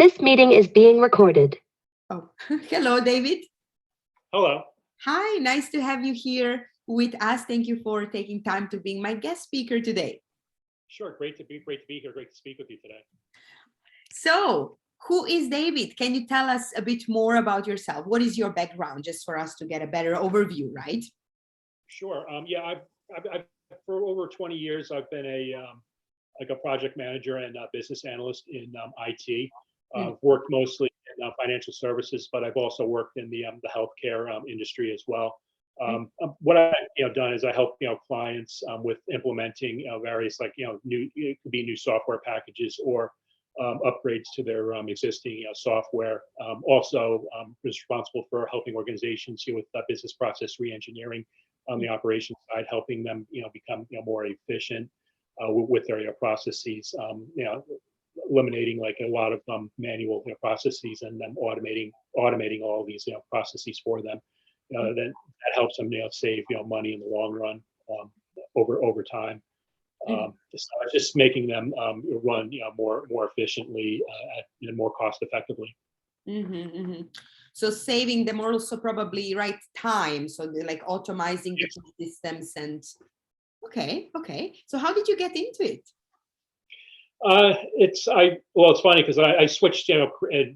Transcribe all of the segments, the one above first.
This meeting is being recorded. Oh, hello, David. Hello. Hi, nice to have you here with us. Thank you for taking time to being my guest speaker today. Sure. Great to be here. Great to speak with you today. So, who is David? Can you tell us a bit more about yourself? What is your background, just for us to get a better overview, right? Sure. Yeah, I've for over 20 years, I've been a project manager and a business analyst in IT. I've worked mostly in financial services, but I've also worked in the healthcare industry as well. What I've done is I help clients with implementing various new, it could be new software packages or upgrades to their existing software. Also, responsible for helping organizations with business process reengineering on the operations side, helping them become more efficient with their processes. Eliminating like a lot of manual processes and then automating all these processes for them. Then that helps them save money in the long run over time. So it's just making them run more efficiently and more cost effectively. So saving them also probably right time. So they're like automizing Yes. the systems and okay. So how did you get into it? It's funny because I switched in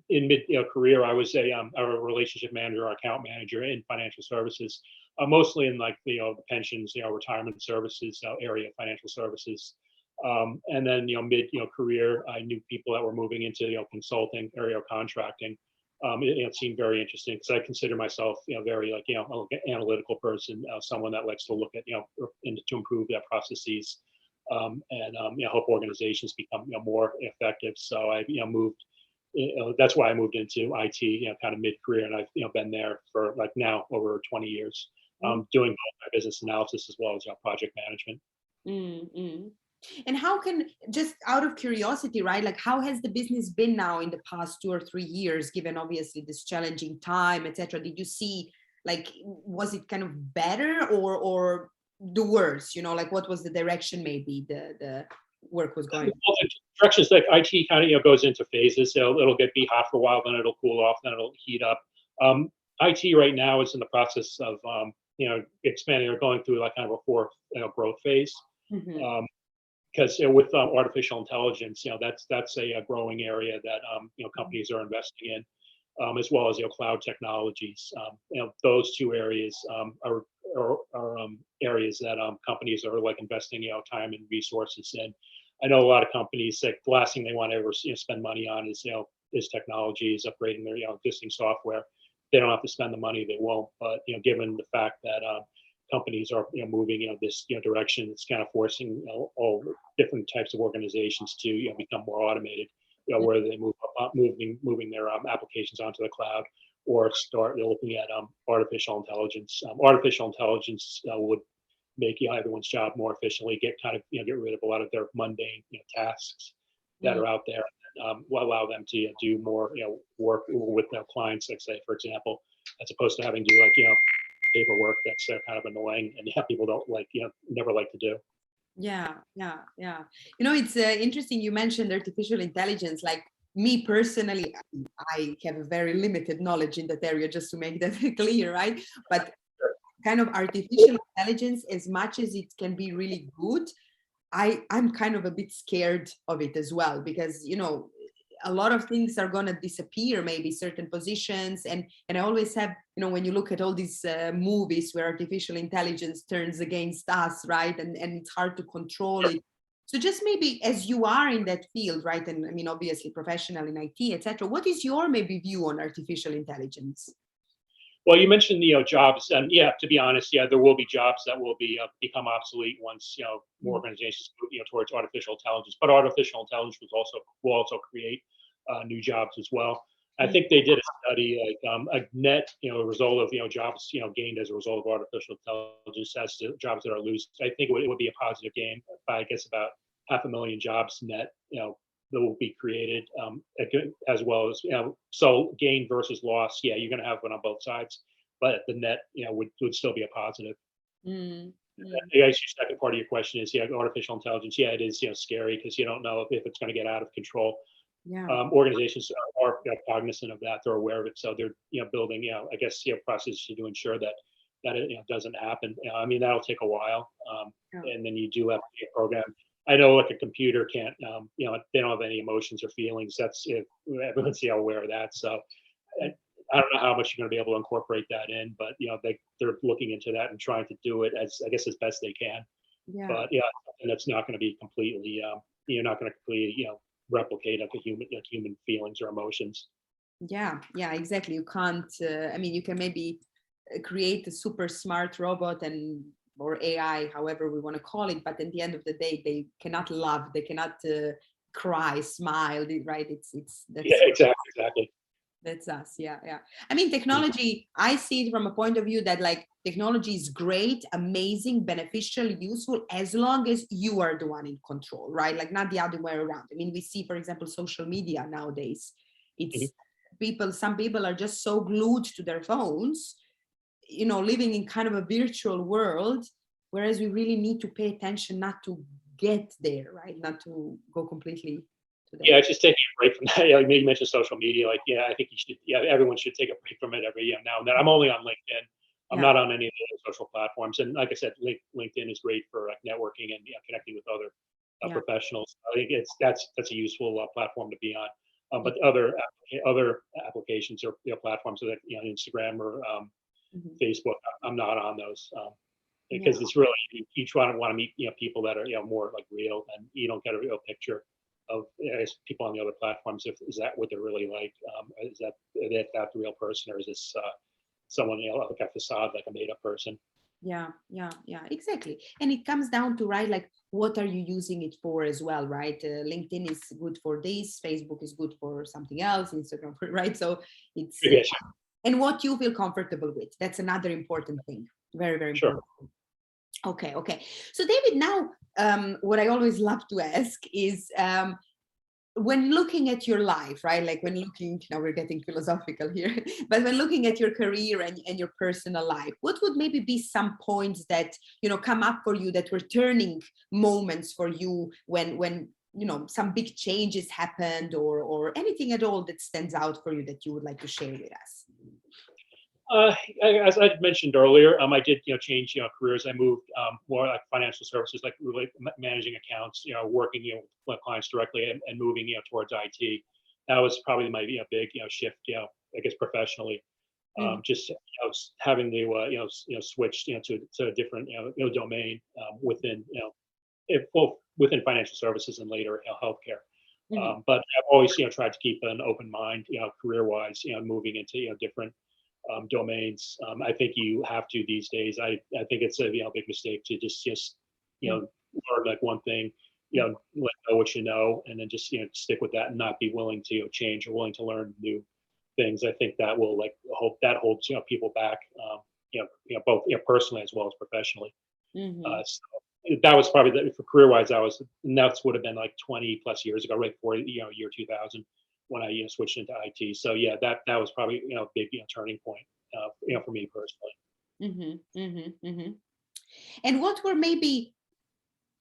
mid career. I was a relationship manager or account manager in financial services, mostly in like the pensions, retirement services area of financial services. And then mid career, I knew people that were moving into consulting area or contracting. It seemed very interesting because I consider myself very like analytical person, someone that likes to look at to improve their processes. And help organizations become more effective. So I moved. That's why I moved into IT, kind of mid-career, and I've been there for like now over 20 years, doing both my business analysis as well as project management. And how can, just out of curiosity, right? Like, how has the business been now in the past 2 or 3 years, given obviously this challenging time, etc.? Did you see, like, was it kind of better or the worse? Like, what was the direction maybe the work was going? Well, the directions like IT kind of goes into phases. So it'll be hot for a while, then it'll cool off, then it'll heat up. IT right now is in the process of expanding or going through like kind of a fourth growth phase. Because with artificial intelligence, that's a growing area that companies are investing in, as well as cloud technologies. Those two areas are areas that companies are like investing time and resources in. I know a lot of companies like the last thing they want to ever spend money on is technology, is upgrading their existing software. They don't have to spend the money, they won't. But given the fact that companies are moving this direction, it's kind of forcing all different types of organizations to become more automated. Where they moving their applications onto the cloud or start looking at artificial intelligence. Artificial intelligence would make everyone's job more efficiently, get rid of a lot of their mundane tasks that are out there. Will allow them to do more work with their clients, like say for example, as opposed to having to do like paperwork that's kind of annoying and people don't like never like to do. Yeah. It's interesting you mentioned artificial intelligence. Like me personally, I have a very limited knowledge in that area, just to make that clear, right? But kind of artificial intelligence, as much as it can be really good, I'm kind of a bit scared of it as well, because a lot of things are going to disappear, maybe certain positions, and I always have, when you look at all these movies where artificial intelligence turns against us, right, and it's hard to control it. So just maybe as you are in that field, right, and I mean obviously professional in IT, etc., what is your maybe view on artificial intelligence? Well, you mentioned jobs, and yeah, to be honest, there will be jobs that will be become obsolete once more organizations move towards artificial intelligence. But artificial intelligence will also create new jobs as well. I think they did a study like a net result of jobs gained as a result of artificial intelligence as to jobs that are lost. I think it would be a positive gain by I guess about 500,000 jobs net that will be created, as well as so gain versus loss. Yeah, you're going to have one on both sides, but the net would still be a positive. I guess your second part of your question is artificial intelligence. Yeah, it is scary because you don't know if it's going to get out of control. Yeah. Organizations are cognizant of that. They're aware of it, so they're building I guess processes to ensure that it doesn't happen. I mean, that'll take a while, Yeah. and then you do have to program. I know like a computer can't, they don't have any emotions or feelings. That's everyone's aware of that. So I don't know how much you're going to be able to incorporate that in, but they're looking into that and trying to do it as I guess as best they can. Yeah. But and that's not going to be completely. You're not going to completely replicate like human feelings or emotions. Yeah, exactly. You can't. I mean, you can maybe create a super smart robot or AI, however we want to call it, but at the end of the day, they cannot love, they cannot cry, smile, right? It's Yeah, exactly. that's us. Yeah. I mean, technology, I see it from a point of view that like technology is great, amazing, beneficial, useful, as long as you are the one in control, right? Like not the other way around. I mean, we see, for example, social media nowadays. It's some people are just so glued to their phones, living in kind of a virtual world, whereas we really need to pay attention not to get there, right? Not to go completely to that. Yeah, just taking a break from that. Like you mentioned social media. Like, I think you should. Yeah, everyone should take a break from it every now and then. I'm only on LinkedIn. I'm not on any of the other social platforms. And like I said, LinkedIn is great for like networking and connecting with other professionals. I think that's a useful platform to be on. But other applications or platforms like Instagram or Facebook, I'm not on those. Because it's really you try to want to meet people that are more like real, and you don't get a real picture of people on the other platforms. Is that what they're really like? Is that the real person, or is this someone like a facade, like a made up person? Yeah, exactly. And it comes down to, right, like what are you using it for as well, right? LinkedIn is good for this, Facebook is good for something else, Instagram, right? So it's and what you feel comfortable with. That's another important thing. Very, very important. Okay. So David, now what I always love to ask is when looking at your life, right? Like when looking, now we're getting philosophical here, but when looking at your career and your personal life, what would maybe be some points that, come up for you that were turning moments for you when some big changes happened, or anything at all that stands out for you that you would like to share with us? As I mentioned earlier, I did change careers. I moved more like financial services, like really managing accounts, working with clients directly, and moving towards IT. That was probably my big shift, I guess professionally. Just having to switch to a different domain within both within financial services and later healthcare. But I've always tried to keep an open mind career wise, moving into different domains. I think you have to these days. I think it's a big mistake to just learn like one thing, let know what you know, and then just stick with that and not be willing to change or willing to learn new things. I think that will holds people back, both personally as well as professionally. So that was probably for career wise. And that would have been like 20 plus years ago, right before year 2000 when I switched into IT. So yeah, that was probably a big turning point for me personally. And what were maybe,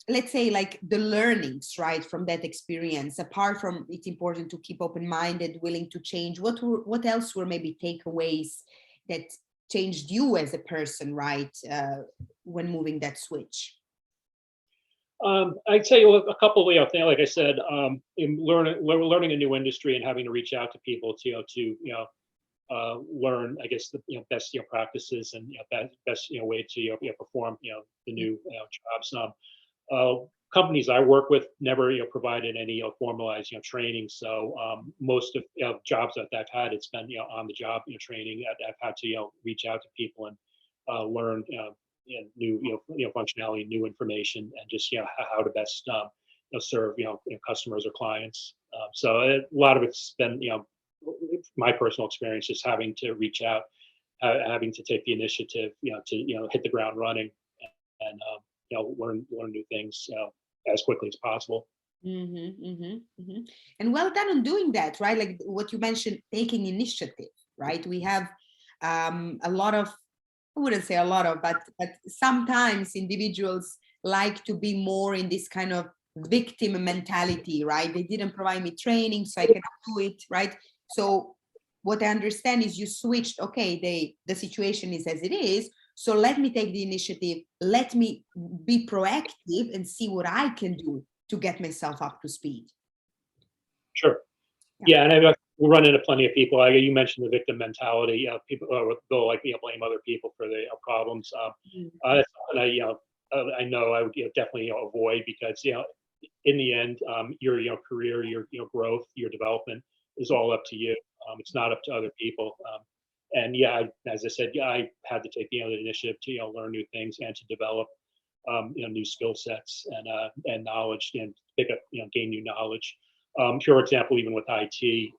let's say, like the learnings, right, from that experience? Apart from it's important to keep open-minded, willing to change, what else were maybe takeaways that changed you as a person, right, when moving that switch? I'd say a couple of things. Like I said, in learning a new industry and having to reach out to people to learn, I guess, the best practices and best way to perform the new jobs. Companies I work with never provided any formalized training. So most of jobs that I've had, it's been on the job training. I've had to reach out to people and learn new functionality, new information, and just how to best serve customers or clients. So a lot of it's been my personal experience, just having to reach out, having to take the initiative, to hit the ground running, and learn new things as quickly as possible. And well done on doing that, right? Like what you mentioned, taking initiative, right? We have a lot of, I wouldn't say a lot of, but sometimes individuals like to be more in this kind of victim mentality, right? They didn't provide me training, so I cannot do it, right? So what I understand is you switched, okay, the situation is as it is, so let me take the initiative, let me be proactive and see what I can do to get myself up to speed. Sure. Yeah. Yeah, and we run into plenty of people. Like you mentioned, the victim mentality. People go like blame other people for the problems. That's something I know I would definitely avoid, because in the end, your career, your growth, your development is all up to you. It's not up to other people. And yeah, as I said, I had to take the initiative to learn new things and to develop new skill sets and knowledge, and pick up gain new knowledge. For example, even with IT,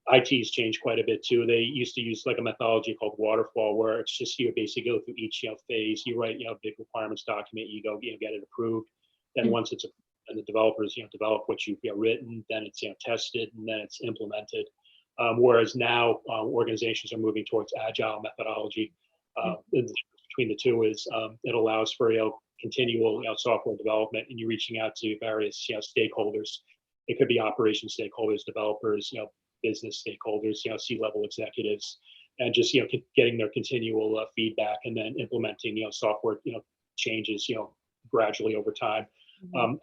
IT's changed quite a bit too. They used to use like a methodology called waterfall, where it's just you basically go through each phase. You write big requirements document, you go get it approved. Then once it's approved, and the developers develop what you've written, then it's tested, and then it's implemented. Whereas now organizations are moving towards agile methodology. The difference between the two is it allows for continual software development, and you're reaching out to various stakeholders. It could be operation stakeholders, developers, business stakeholders, C-level executives, and just getting their continual feedback, and then implementing software changes gradually over time.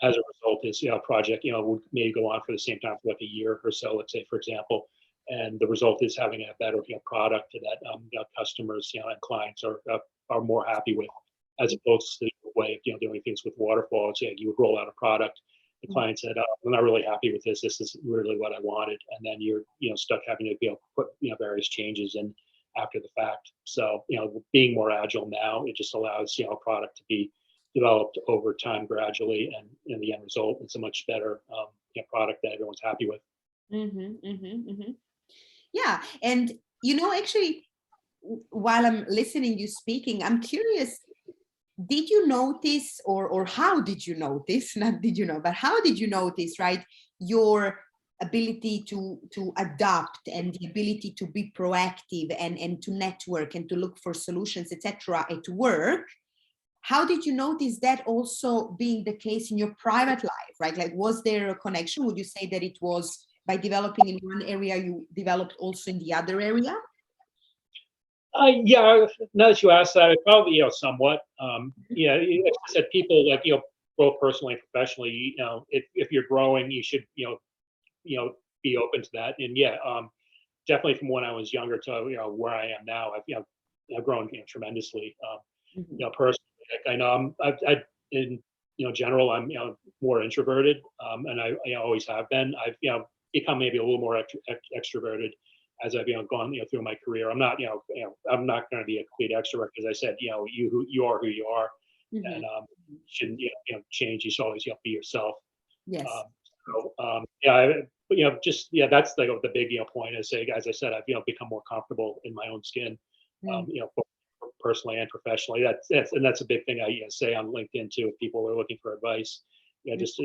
As a result, is a project would maybe go on for the same time for like a year or so, let's say, for example, and the result is having a better product that customers and clients are more happy with, as opposed to the way of doing things with waterfall. It's you would roll out a product. The client said, "I'm not really happy with this. This is really what I wanted," and then you're stuck having to put various changes in after the fact. So being more agile now, it just allows a product to be developed over time gradually, and in the end result, it's a much better product that everyone's happy with. Yeah, and actually, while I'm listening you speaking, I'm curious. Did you notice, or how did you notice, not did you know, but how did you notice, right, your ability to adapt, and the ability to be proactive, and to network, and to look for solutions, etc., at work? How did you notice that also being the case in your private life, right? Like, was there a connection? Would you say that it was by developing in one area, you developed also in the other area? Yeah, now that you asked that, I probably, somewhat. Yeah, as I said, people like, both personally and professionally, if you're growing, you should, be open to that. And yeah, definitely from when I was younger to, where I am now, I've grown, tremendously. Personally, I know in, general, I'm, more introverted, and I always have been. I've, become maybe a little more extroverted as I've gone through my career. I'm not I'm not going to be a complete extrovert, because I said you are who you are, and shouldn't change. You should always be yourself. Yes. Yeah, but just that's the big point is, say, as I said, I've become more comfortable in my own skin, both personally and professionally. That's a big thing I say on LinkedIn too. If people are looking for advice, just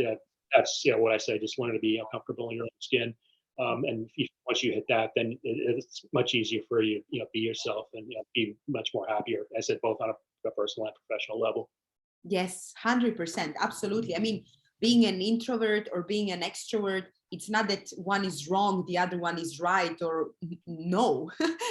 that's what I say. Just learn to be comfortable in your own skin. And once you hit that, then it's much easier for you, be yourself, and be much more happier. I said, both on a personal and professional level. Yes, 100%, absolutely. I mean, being an introvert or being an extrovert, it's not that one is wrong, the other one is right, or no,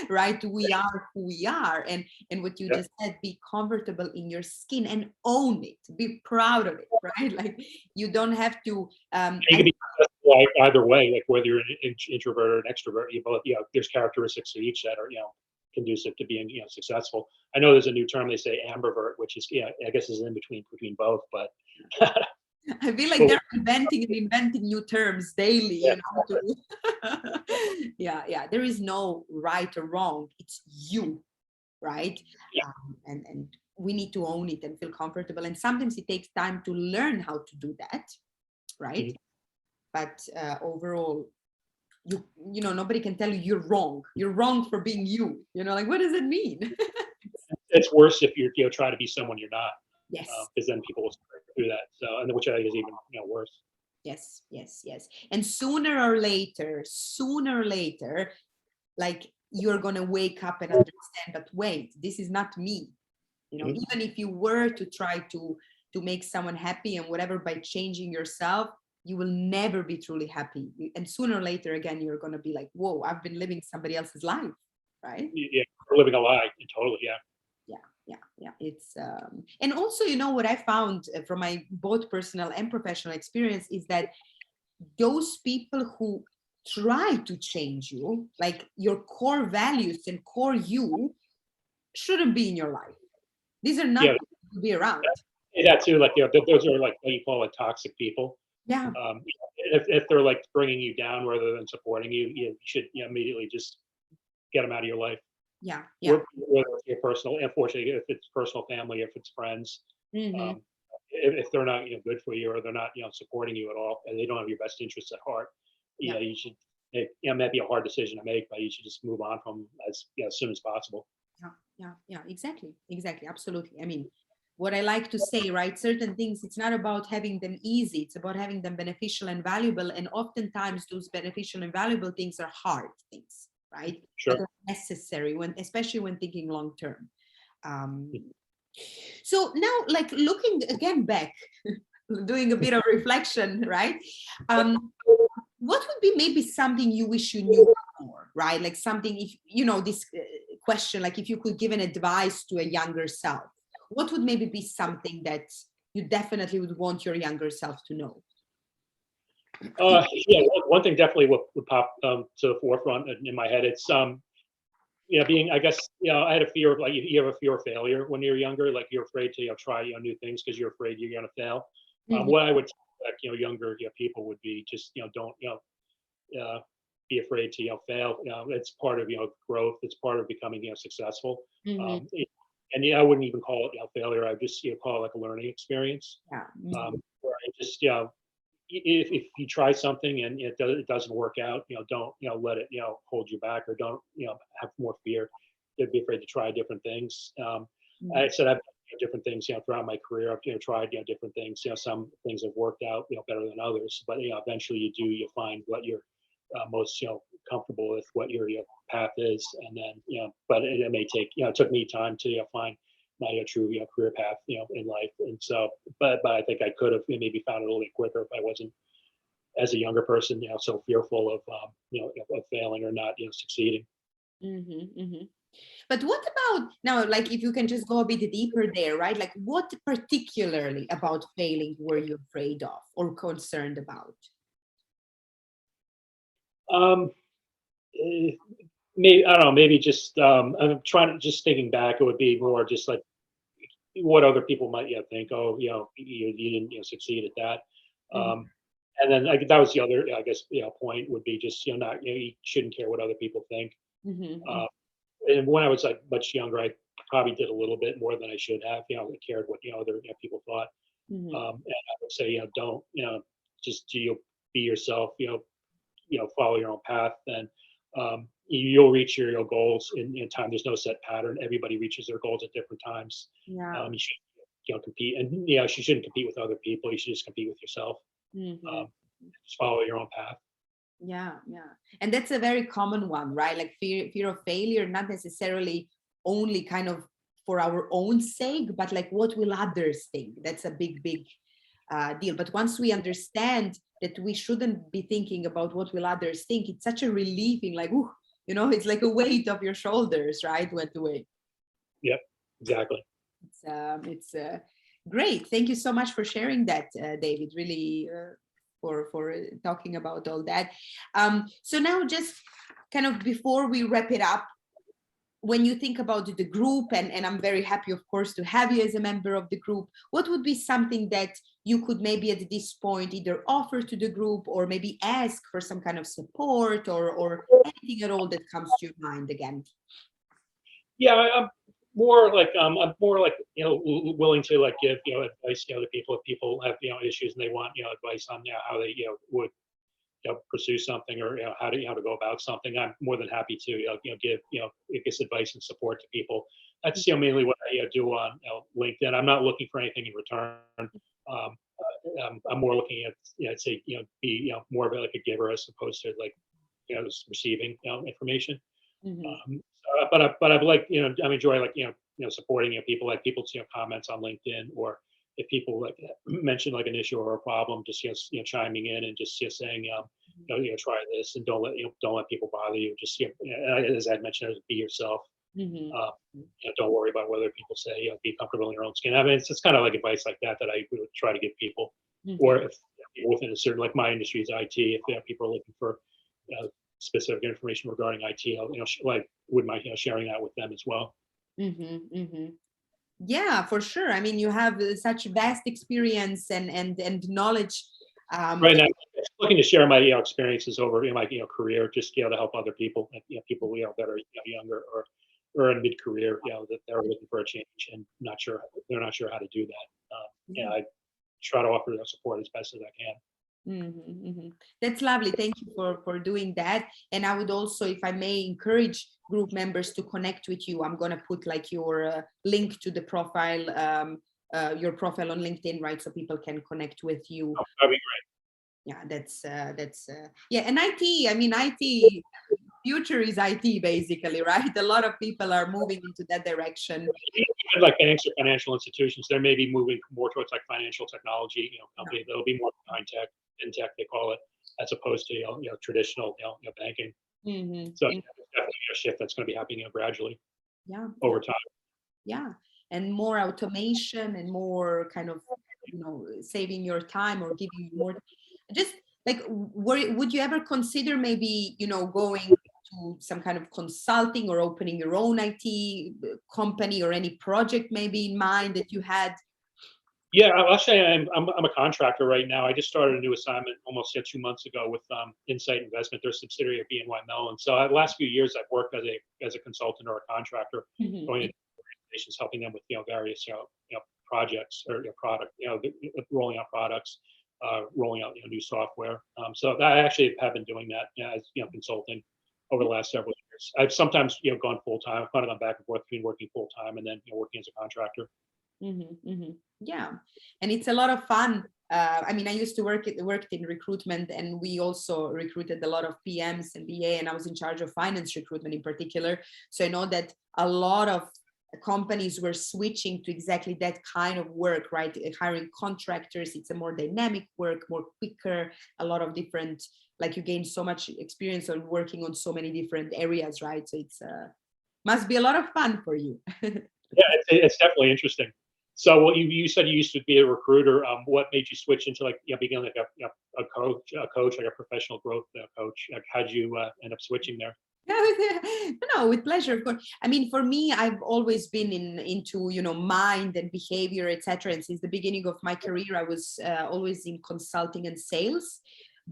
right? We are who we are, and what you just said, be comfortable in your skin and own it, be proud of it, right? Like, you don't have to. You can be successful either way, like whether you're an introvert or an extrovert. You both, there's characteristics of each that are conducive to being successful. I know there's a new term, they say ambivert, which is I guess is in between both, but. I feel like they're inventing new terms daily. Yeah. There is no right or wrong. It's you, right? And we need to own it and feel comfortable. And sometimes it takes time to learn how to do that, right? But overall, nobody can tell you you're wrong. You're wrong for being you. Like, what does it mean? It's worse if you're trying to be someone you're not. Yes. Because then people will do that. So, and which I think is even worse. Yes. And sooner or later, like, you're gonna wake up and understand. But wait, this is not me. Even if you were to try to to make someone happy and whatever by changing yourself, you will never be truly happy. And sooner or later, again, you're going to be like, whoa, I've been living somebody else's life, right? Yeah, we're living a lie. Totally, yeah. Yeah. It's and also, you know, what I found from my both personal and professional experience is that those people who try to change you, like your core values and core you, shouldn't be in your life. These are not Yeah, people to be around. that too. Like, those are like what you call it, toxic people. Yeah. If they're like bringing you down rather than supporting you, you should immediately just get them out of your life. Yeah. Whether it's your personal, unfortunately, if it's personal family, if it's friends, Mhm. if they're not good for you, or they're not supporting you at all, and they don't have your best interests at heart, Yeah. you should. It might be a hard decision to make, but you should just move on from as soon as possible. Yeah, exactly, absolutely. I mean, what I like to say, right? Certain things, it's not about having them easy, it's about having them beneficial and valuable. And oftentimes, those beneficial and valuable things are hard things, right? Sure. But they're necessary especially when thinking long term. So now, like looking again back, doing a bit of reflection, right? What would be maybe something you wish you knew more, right? Like something, if this question, like if you could give an advice to a younger self, what would maybe be something that you definitely would want your younger self to know? Yeah, one thing definitely would pop to the forefront in my head. It's being, I guess, I had a fear of, like, you have a fear of failure when you're younger, like you're afraid to try new things because you're afraid you're going to fail. What I would tell, like, younger younger would be just don't be afraid to fail. It's part of growth. It's part of becoming successful. Mhm. And I wouldn't even call it failure. I would just call it like a learning experience. Yeah. Where I just if you try something and it doesn't work out, don't let it hold you back, or don't have more fear. Don't be afraid to try different things. I said I've done different things throughout my career. I've tried different things. Some things have worked out better than others, but eventually you'll find what you're most comfortable with, what your path is, and then but it may take it took me time to find my true career path in life. And so but I think I could have maybe found it a little bit quicker if I wasn't, as a younger person, so fearful of of failing or not succeeding. But what about now, like if you can just go a bit deeper there, right? Like what particularly about failing were you afraid of or concerned about? um Maybe, I don't know, maybe just I'm trying to, just thinking back, it would be more just like what other people might think. Oh, you didn't succeed at that. Mhm. And then, like, that was the other, I guess, point would be just not, you shouldn't care what other people think. Mhm. uh, and when I was like much younger, I probably did a little bit more than I should have. I cared what other people thought. Mhm. And I would say don't just be yourself. Follow your own path, then you'll reach your goals in time. There's no set pattern. Everybody reaches their goals at different times. Yeah. You should compete, and you shouldn't compete with other people. You should just compete with yourself. Mhm. Um, just follow your own path. Yeah. And that's a very common one, right? Like fear of failure, not necessarily only kind of for our own sake, but like what will others think? That's a big deal. But once we understand that we shouldn't be thinking about what will others think, it's such a relieving, like, ooh, it's like a weight off your shoulders, right? Went away. Yep, exactly. It's great. Thank you so much for sharing that, David. Really, for talking about all that. So now, just kind of before we wrap it up, when you think about the group, and I'm very happy, of course, to have you as a member of the group, what would be something that you could maybe at this point either offer to the group or maybe ask for some kind of support or anything at all that comes to your mind again? Yeah, I'm more like willing to like give advice to people if people have issues and they want advice on how they would pursue something, or how to go about something. I'm more than happy to give this advice and support to people. That's mainly what I do on LinkedIn. I'm not looking for anything in return. I'm more looking at say be more of like a giver as opposed to like just receiving information. Mhm. But I like I enjoy like supporting people, like people's comments on LinkedIn, or if people like mention like an issue or a problem, just chiming in and just saying try this and don't let people bother you. Just as I mentioned, be yourself. Mhm. Don't worry about whether people say be comfortable in your own skin. I mean, it's kind of like advice like that I would try to give people. Mhm. Or if people within a certain, like my industry is IT, if people are looking for specific information regarding IT, I'll, would mind sharing that with them as well. Mhm. Mhm. Yeah, for sure. I mean, you have such vast experience and knowledge. Right now, I'm just looking to share my experiences over my career, just to help other people, like, people that are younger or in mid career, that they're looking for a change and they're not sure how to do that. I try to offer that support as best as I can. That's lovely. Thank you for doing that. And I would also, if I may, encourage group members to connect with you. I'm going to put like your link to the profile, your profile on LinkedIn, right? So people can connect with you. Oh, that'd be great. Yeah, that's yeah. And IT, I mean, IT future is IT basically, right? A lot of people are moving into that direction. Even like banks or financial institutions, they may be moving more towards like financial technology, company that'll be more fintech, fintech they call it, as opposed to traditional banking. So Mhm. it's definitely a shift that's going to be happening gradually Yeah. over time. Yeah, and more automation and more kind of saving your time or giving you more, just like, would you ever consider maybe going to some kind of consulting or opening your own IT company, or any project maybe in mind that you had? Yeah, actually, I'm a contractor right now. I just started a new assignment almost 2 months ago with Insight Investment, their subsidiary of BNY Mellon. So the last few years, I've worked as a consultant or a contractor, going into organizations, helping them with various projects or product, rolling out products, rolling out new software. So I actually have been doing that as consulting over the last several years. I've sometimes gone full time. I've kind of gone back and forth between working full time and then working as a contractor. Yeah, and it's a lot of fun. I mean, I used to worked in recruitment, and we also recruited a lot of PMs and BA, and I was in charge of finance recruitment in particular. So I know that a lot of companies were switching to exactly that kind of work, right? Hiring contractors. It's a more dynamic work, more quicker, a lot of different, like, you gain so much experience on working on so many different areas, right? So it's must be a lot of fun for you. Yeah, it's definitely interesting. So, what you said you used to be a recruiter. What made you switch into being like a coach, like a professional growth coach? Like, how'd you end up switching there? No, with pleasure, of course. I mean, for me, I've always been into mind and behavior, etc. And since the beginning of my career, I was always in consulting and sales,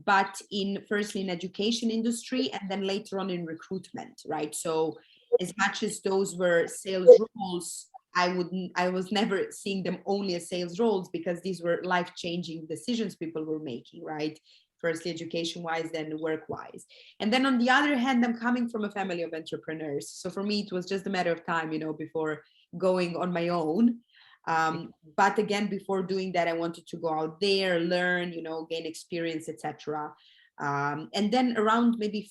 but firstly in education industry, and then later on in recruitment, right? So as much as those were sales roles, I was never seeing them only as sales roles, because these were life-changing decisions people were making, right? Firstly education wise, then work wise. And then on the other hand, I'm coming from a family of entrepreneurs, so for me it was just a matter of time before going on my own. But again, before doing that, I wanted to go out there, learn, gain experience, etc. And then around maybe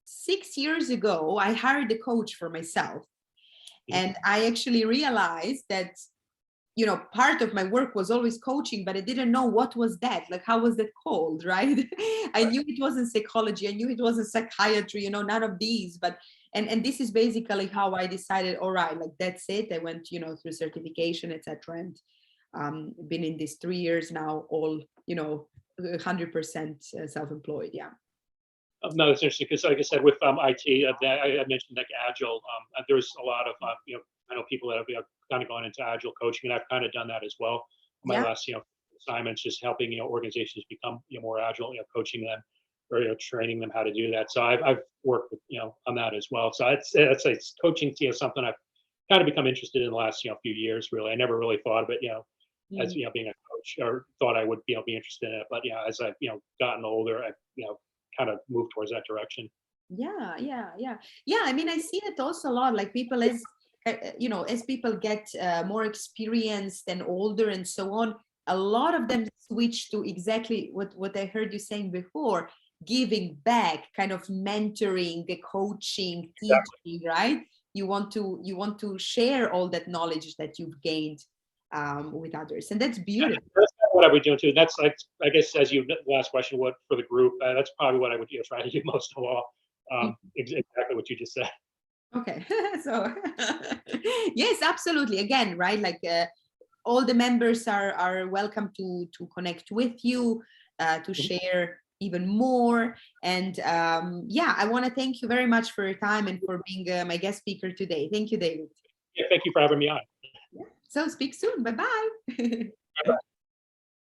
6 years ago, I hired a coach for myself. And I actually realized that part of my work was always coaching, but I didn't know what was that, like, how was that called, right? I knew it wasn't psychology, I knew it wasn't psychiatry, none of these. But and this is basically how I decided, all right, like, that's it. I went through certification, etc. And been in this 3 years now, all 100% self-employed. Yeah. No, it's interesting because, like I said, with IT, I mentioned like Agile. There's a lot of I know people that have kind of gone into Agile coaching, and I've kind of done that as well. My Yeah. last assignments, just helping organizations become more agile, coaching them or training them how to do that. So I've worked with on that as well. So it's coaching something I've kind of become interested in the last few years. Really, I never really thought of it as being a coach, or thought I would be interested in it. But as I've gotten older, I've kind of move towards that direction. Yeah, I mean, I see it also a lot, like, people as people get more experienced and older and so on, a lot of them switch to exactly what I heard you saying before, giving back, kind of mentoring, coaching, Exactly. teaching, right? You want to share all that knowledge that you've gained. with others, and that's beautiful. That's kind of what I would do too. That's like, I guess, as you last question, what for the group? That's probably what I would try to do most of all. Exactly what you just said. Okay, so yes, absolutely. Again, right? Like all the members are welcome to connect with you, to share even more. And yeah, I want to thank you very much for your time and for being my guest speaker today. Thank you, David. Yeah, thank you for having me on. So speak soon. Bye bye. Bye-bye.